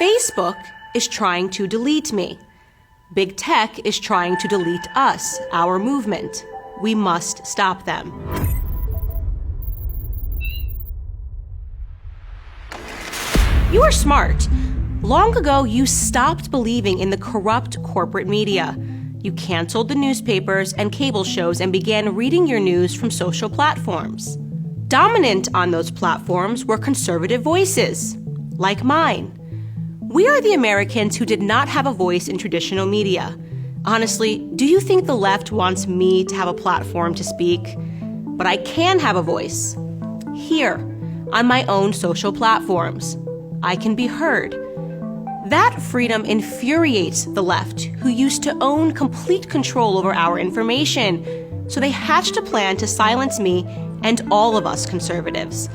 Facebook is trying to delete me. Big tech is trying to delete us, our movement. We must stop them. You are smart. Long ago, you stopped believing in the corrupt corporate media. You canceled the newspapers and cable shows and began reading your news from social platforms. Dominant on those platforms were conservative voices, like mine. We are the Americans who did not have a voice in traditional media. Honestly, do you think the left wants me to have a platform to speak? But I can have a voice. Here, on my own social platforms. I can be heard. That freedom infuriates the left, who used to own complete control over our information. So they hatched a plan to silence me and all of us conservatives.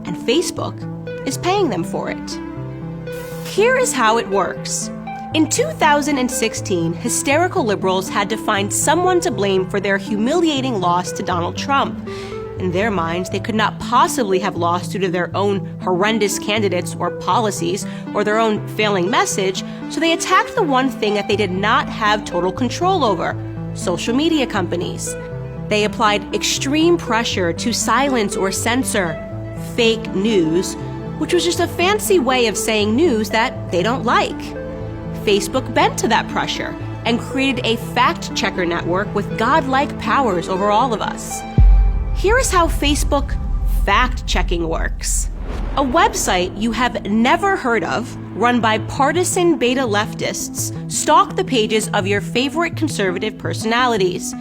And Facebook is paying them for it. Here is how it works. In 2016, hysterical liberals had to find someone to blame for their humiliating loss to Donald Trump. In their minds, they could not possibly have lost due to their own horrendous candidates or policies or their own failing message, so they attacked the one thing that they did not have total control over: social media companies. They applied extreme pressure to silence or censor fake news, which was just a fancy way of saying news that they don't like. Facebook bent to that pressure and created a fact-checker network with godlike powers over all of us. Here is how Facebook fact-checking works. A website you have never heard of, run by partisan beta leftists, stalk the pages of your favorite conservative personalities.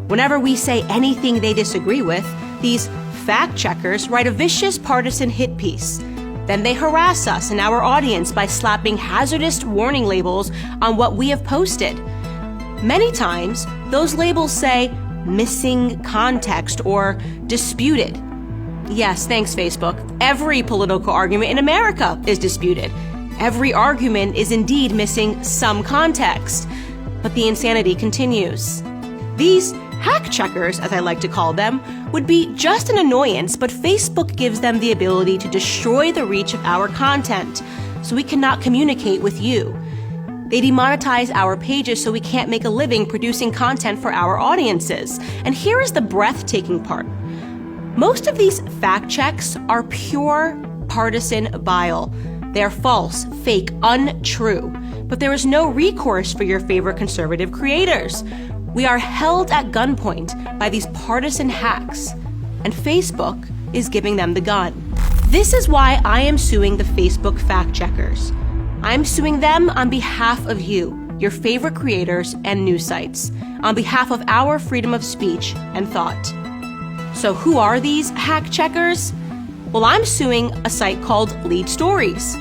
Whenever we say anything they disagree with, these fact-checkers write a vicious partisan hit piece. Then they harass us and our audience by slapping hazardous warning labels on what we have posted. Many times, those labels say, missing context or disputed. Yes, thanks, Facebook. Every political argument in America is disputed. Every argument is indeed missing some context. But the insanity continues. These hack checkers, as I like to call them, would be just an annoyance, but Facebook gives them the ability to destroy the reach of our content, so we cannot communicate with you. They demonetize our pages so we can't make a living producing content for our audiences. And here is the breathtaking part. Most of these fact checks are pure partisan bile. They are false, fake, untrue. But there is no recourse for your favorite conservative creators. We are held at gunpoint by these partisan hacks, and Facebook is giving them the gun. This is why I am suing the Facebook fact checkers. I'm suing them on behalf of you, your favorite creators and news sites, on behalf of our freedom of speech and thought. So who are these hack checkers? Well, I'm suing a site called Lead Stories.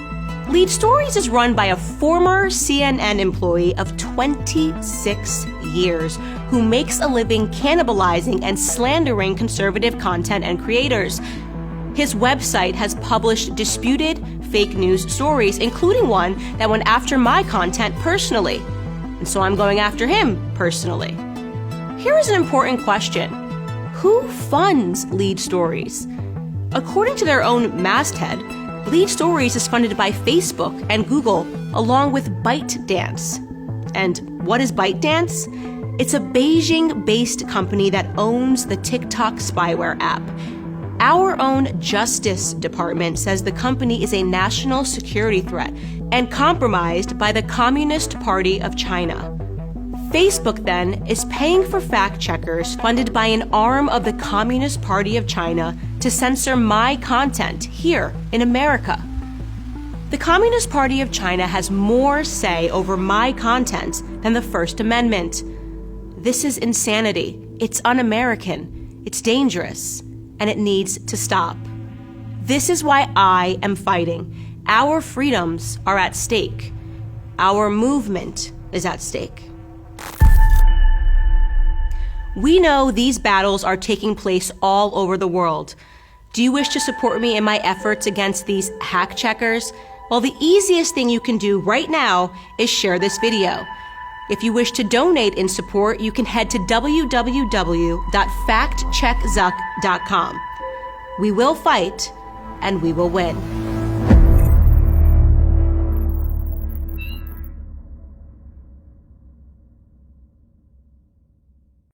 Lead Stories is run by a former CNN employee of 26 years who makes a living cannibalizing and slandering conservative content and creators. His website has published disputed fake news stories, including one that went after my content personally. And so I'm going after him personally. Here is an important question. Who funds Lead Stories? According to their own masthead, Lead Stories is funded by Facebook and Google, along with ByteDance. And what is ByteDance? It's a Beijing-based company that owns the TikTok spyware app. Our own Justice Department says the company is a national security threat and compromised by the Communist Party of China. Facebook, then, is paying for fact checkers funded by an arm of the Communist Party of China to censor my content here in America. The Communist Party of China has more say over my content than the First Amendment. This is insanity. It's un-American. It's dangerous. And it needs to stop. This is why I am fighting. Our freedoms are at stake. Our movement is at stake. We know these battles are taking place all over the world. Do you wish to support me in my efforts against these hack checkers? Well, the easiest thing you can do right now is share this video. If you wish to donate in support, you can head to www.factcheckzuck.com. We will fight, and we will win.